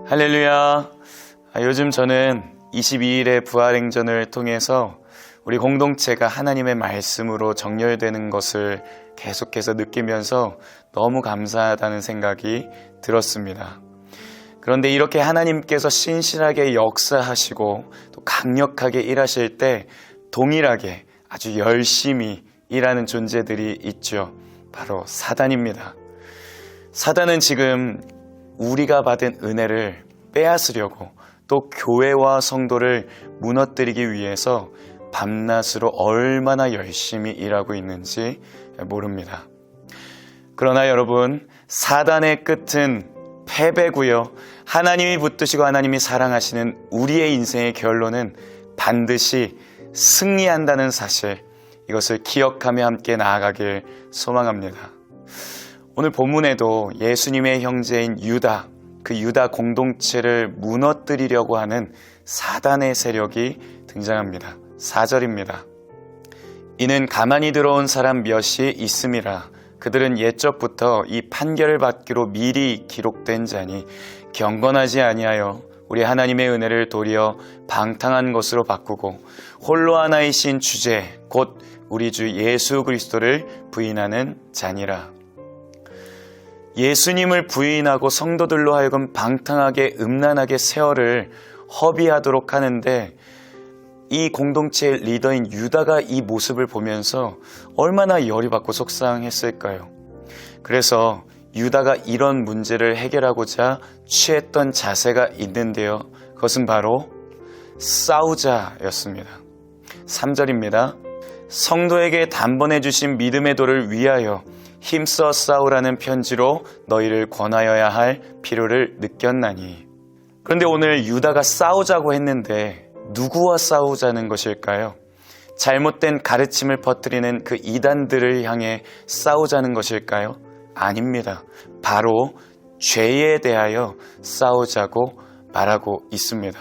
할렐루야. 요즘 저는 22일의 부활행전을 통해서 우리 공동체가 하나님의 말씀으로 정렬되는 것을 계속해서 느끼면서 너무 감사하다는 생각이 들었습니다. 그런데 이렇게 하나님께서 신실하게 역사하시고 또 강력하게 일하실 때 동일하게 아주 열심히 일하는 존재들이 있죠. 바로 사단입니다. 사단은 지금 우리가 받은 은혜를 빼앗으려고 또 교회와 성도를 무너뜨리기 위해서 밤낮으로 얼마나 열심히 일하고 있는지 모릅니다. 그러나 여러분, 사단의 끝은 패배고요. 하나님이 붙드시고 하나님이 사랑하시는 우리의 인생의 결론은 반드시 승리한다는 사실, 이것을 기억하며 함께 나아가길 소망합니다. 오늘 본문에도 예수님의 형제인 유다, 그 유다 공동체를 무너뜨리려고 하는 사단의 세력이 등장합니다. 4절입니다. 이는 가만히 들어온 사람 몇이 있음이라. 그들은 옛적부터 이 판결을 받기로 미리 기록된 자니 경건하지 아니하여 우리 하나님의 은혜를 도리어 방탕한 것으로 바꾸고 홀로 하나이신 주제 곧 우리 주 예수 그리스도를 부인하는 자니라. 예수님을 부인하고 성도들로 하여금 방탕하게 음란하게 세월을 허비하도록 하는데, 이 공동체의 리더인 유다가 이 모습을 보면서 얼마나 열이 받고 속상했을까요? 그래서 유다가 이런 문제를 해결하고자 취했던 자세가 있는데요. 그것은 바로 싸우자였습니다. 3절입니다. 성도에게 단번에 주신 믿음의 도를 위하여 힘써 싸우라는 편지로 너희를 권하여야 할 필요를 느꼈나니. 그런데 오늘 유다가 싸우자고 했는데 누구와 싸우자는 것일까요? 잘못된 가르침을 퍼뜨리는 그 이단들을 향해 싸우자는 것일까요? 아닙니다. 바로 죄에 대하여 싸우자고 말하고 있습니다.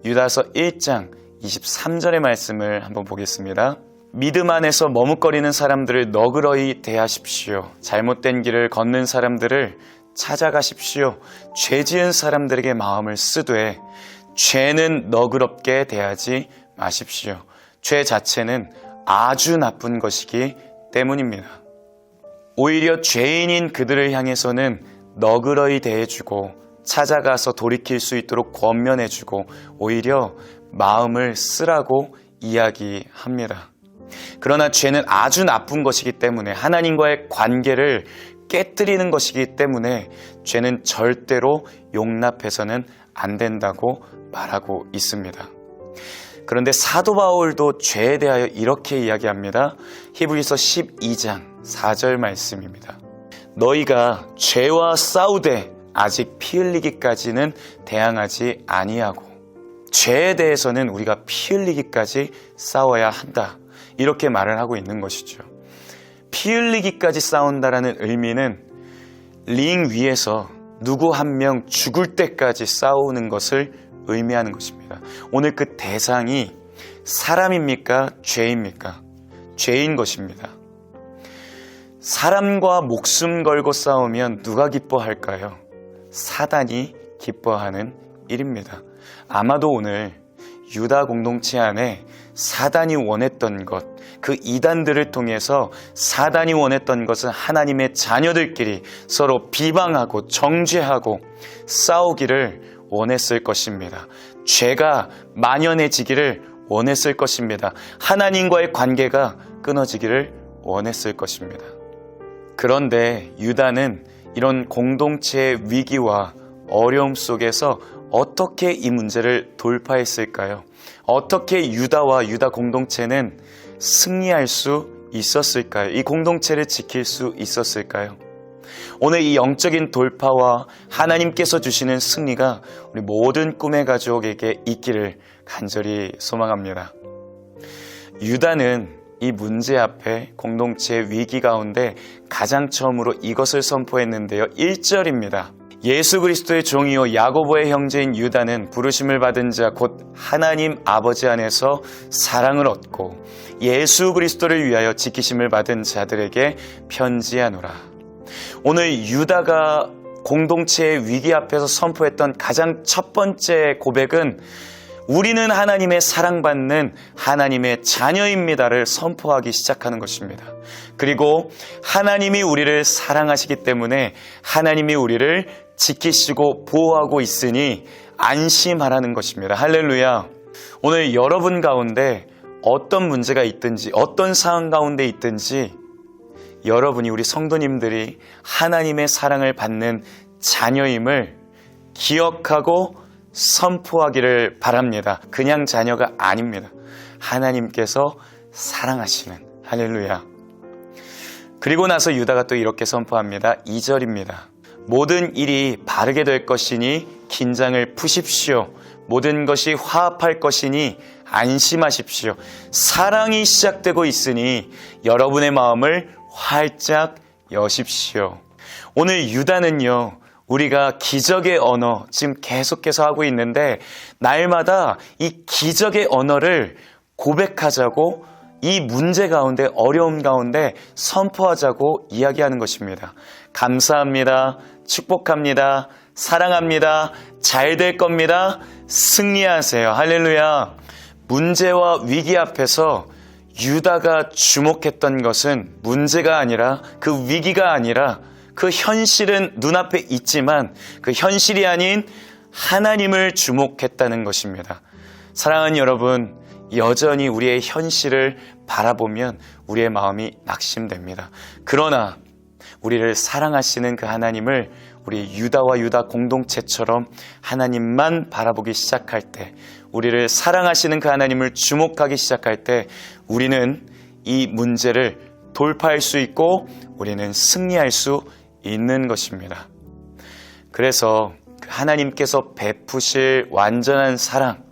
유다서 1장 23절의 말씀을 한번 보겠습니다. 믿음 안에서 머뭇거리는 사람들을 너그러이 대하십시오. 잘못된 길을 걷는 사람들을 찾아가십시오. 죄 지은 사람들에게 마음을 쓰되 죄는 너그럽게 대하지 마십시오. 죄 자체는 아주 나쁜 것이기 때문입니다. 오히려 죄인인 그들을 향해서는 너그러이 대해주고 찾아가서 돌이킬 수 있도록 권면해주고 오히려 마음을 쓰라고 이야기합니다. 그러나 죄는 아주 나쁜 것이기 때문에, 하나님과의 관계를 깨뜨리는 것이기 때문에 죄는 절대로 용납해서는 안 된다고 말하고 있습니다. 그런데 사도 바울도 죄에 대하여 이렇게 이야기합니다. 히브리서 12장 4절 말씀입니다. 너희가 죄와 싸우되 아직 피 흘리기까지는 대항하지 아니하고, 죄에 대해서는 우리가 피 흘리기까지 싸워야 한다, 이렇게 말을 하고 있는 것이죠. 피 흘리기까지 싸운다라는 의미는 링 위에서 누구 한 명 죽을 때까지 싸우는 것을 의미하는 것입니다. 오늘 그 대상이 사람입니까? 죄입니까? 죄인 것입니다. 사람과 목숨 걸고 싸우면 누가 기뻐할까요? 사단이 기뻐하는 일입니다. 아마도 오늘 유다 공동체 안에 사단이 원했던 것, 그 이단들을 통해서 사단이 원했던 것은 하나님의 자녀들끼리 서로 비방하고 정죄하고 싸우기를 원했을 것입니다. 죄가 만연해지기를 원했을 것입니다. 하나님과의 관계가 끊어지기를 원했을 것입니다. 그런데 유다는 이런 공동체의 위기와 어려움 속에서 어떻게 이 문제를 돌파했을까요? 어떻게 유다와 유다 공동체는 승리할 수 있었을까요? 이 공동체를 지킬 수 있었을까요? 오늘 이 영적인 돌파와 하나님께서 주시는 승리가 우리 모든 꿈의 가족에게 있기를 간절히 소망합니다. 유다는 이 문제 앞에 공동체의 위기 가운데 가장 처음으로 이것을 선포했는데요. 1절입니다. 예수 그리스도의 종이요 야고보의 형제인 유다는 부르심을 받은 자 곧 하나님 아버지 안에서 사랑을 얻고 예수 그리스도를 위하여 지키심을 받은 자들에게 편지하노라. 오늘 유다가 공동체의 위기 앞에서 선포했던 가장 첫 번째 고백은 우리는 하나님의 사랑받는 하나님의 자녀입니다를 선포하기 시작하는 것입니다. 그리고 하나님이 우리를 사랑하시기 때문에 하나님이 우리를 지키시고 보호하고 있으니 안심하라는 것입니다. 할렐루야. 오늘 여러분 가운데 어떤 문제가 있든지 어떤 상황 가운데 있든지 여러분이 우리 성도님들이 하나님의 사랑을 받는 자녀임을 기억하고 선포하기를 바랍니다. 그냥 자녀가 아닙니다. 하나님께서 사랑하시는. 할렐루야. 그리고 나서 유다가 또 이렇게 선포합니다. 2절입니다. 모든 일이 바르게 될 것이니 긴장을 푸십시오. 모든 것이 화합할 것이니 안심하십시오. 사랑이 시작되고 있으니 여러분의 마음을 활짝 여십시오. 오늘 유다는요, 우리가 기적의 언어 지금 계속해서 하고 있는데 날마다 이 기적의 언어를 고백하자고, 이 문제 가운데, 어려움 가운데 선포하자고 이야기하는 것입니다. 감사합니다. 축복합니다. 사랑합니다. 잘 될 겁니다. 승리하세요. 할렐루야. 문제와 위기 앞에서 유다가 주목했던 것은 문제가 아니라, 그 위기가 아니라, 그 현실은 눈앞에 있지만 그 현실이 아닌 하나님을 주목했다는 것입니다. 사랑하는 여러분, 여전히 우리의 현실을 바라보면 우리의 마음이 낙심됩니다. 그러나 우리를 사랑하시는 그 하나님을 우리 유다와 유다 공동체처럼 하나님만 바라보기 시작할 때, 우리를 사랑하시는 그 하나님을 주목하기 시작할 때 우리는 이 문제를 돌파할 수 있고 우리는 승리할 수 있는 것입니다. 그래서 하나님께서 베푸실 완전한 사랑,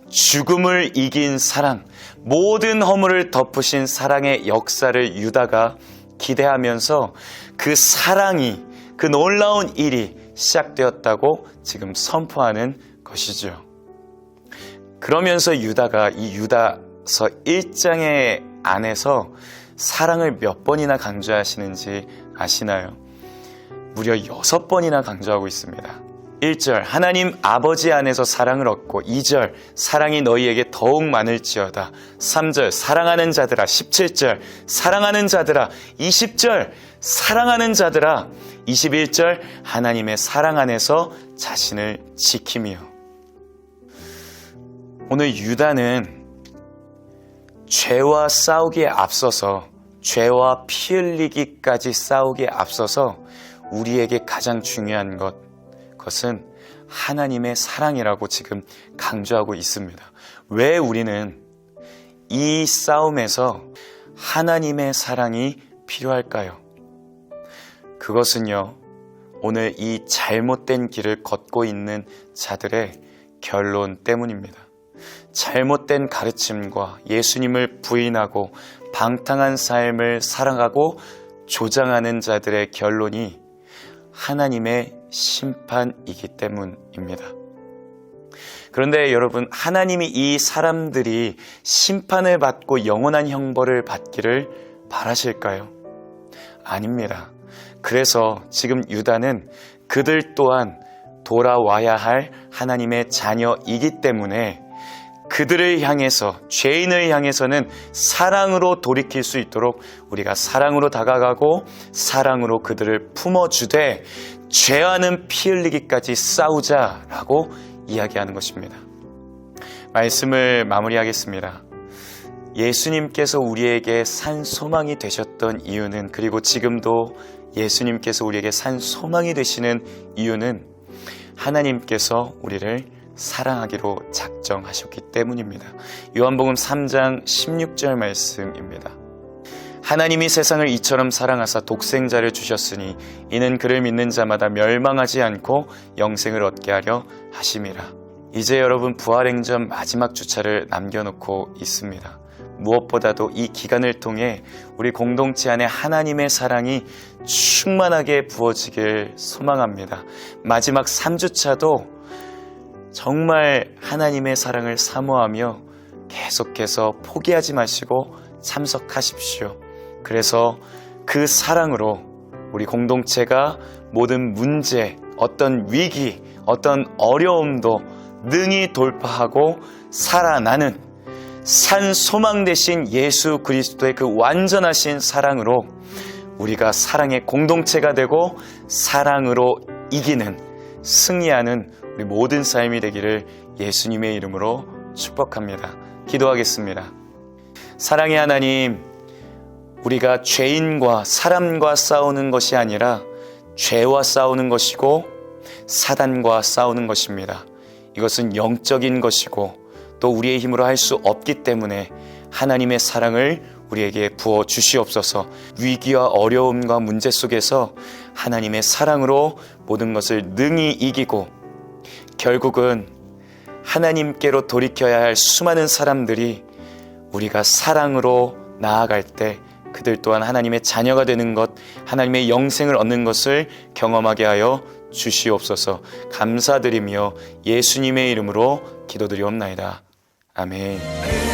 죽음을 이긴 사랑, 모든 허물을 덮으신 사랑의 역사를 유다가 기대하면서 그 사랑이, 그 놀라운 일이 시작되었다고 지금 선포하는 것이죠. 그러면서 유다가 이 유다서 1장의 안에서 사랑을 몇 번이나 강조하시는지 아시나요? 무려 6번이나 강조하고 있습니다. 1절, 하나님 아버지 안에서 사랑을 얻고, 2절, 사랑이 너희에게 더욱 많을지어다. 3절, 사랑하는 자들아. 17절, 사랑하는 자들아. 20절, 사랑하는 자들아. 21절, 하나님의 사랑 안에서 자신을 지키며. 오늘 유다는 죄와 싸우기에 앞서서, 죄와 피 흘리기까지 싸우기에 앞서서 우리에게 가장 중요한 것은 하나님의 사랑이라고 지금 강조하고 있습니다. 왜 우리는 이 싸움에서 하나님의 사랑이 필요할까요? 그것은요, 오늘 이 잘못된 길을 걷고 있는 자들의 결론 때문입니다. 잘못된 가르침과 예수님을 부인하고 방탕한 삶을 살아가고 조장하는 자들의 결론이 하나님의 심판이기 때문입니다. 그런데 여러분, 하나님이 이 사람들이 심판을 받고 영원한 형벌을 받기를 바라실까요? 아닙니다. 그래서 지금 유다는 그들 또한 돌아와야 할 하나님의 자녀이기 때문에 그들을 향해서, 죄인을 향해서는 사랑으로 돌이킬 수 있도록 우리가 사랑으로 다가가고 사랑으로 그들을 품어주되 죄와는 피 흘리기까지 싸우자라고 이야기하는 것입니다. 말씀을 마무리하겠습니다. 예수님께서 우리에게 산 소망이 되셨던 이유는, 그리고 지금도 예수님께서 우리에게 산 소망이 되시는 이유는 하나님께서 우리를 사랑하기로 작정하셨기 때문입니다. 요한복음 3장 16절 말씀입니다. 하나님이 세상을 이처럼 사랑하사 독생자를 주셨으니 이는 그를 믿는 자마다 멸망하지 않고 영생을 얻게 하려 하심이라. 이제 여러분, 부활행전 마지막 주차를 남겨놓고 있습니다. 무엇보다도 이 기간을 통해 우리 공동체 안에 하나님의 사랑이 충만하게 부어지길 소망합니다. 마지막 3주차도 정말 하나님의 사랑을 사모하며 계속해서 포기하지 마시고 참석하십시오. 그래서 그 사랑으로 우리 공동체가 모든 문제, 어떤 위기, 어떤 어려움도 능히 돌파하고 살아나는 산 소망 되신 예수 그리스도의 그 완전하신 사랑으로 우리가 사랑의 공동체가 되고 사랑으로 이기는, 승리하는 우리 모든 삶이 되기를 예수님의 이름으로 축복합니다. 기도하겠습니다. 사랑의 하나님, 우리가 죄인과 사람과 싸우는 것이 아니라 죄와 싸우는 것이고 사단과 싸우는 것입니다. 이것은 영적인 것이고 또 우리의 힘으로 할 수 없기 때문에 하나님의 사랑을 우리에게 부어 주시옵소서. 위기와 어려움과 문제 속에서 하나님의 사랑으로 모든 것을 능히 이기고 결국은 하나님께로 돌이켜야 할 수많은 사람들이 우리가 사랑으로 나아갈 때 그들 또한 하나님의 자녀가 되는 것, 하나님의 영생을 얻는 것을 경험하게 하여 주시옵소서. 감사드리며 예수님의 이름으로 기도드리옵나이다. 아멘.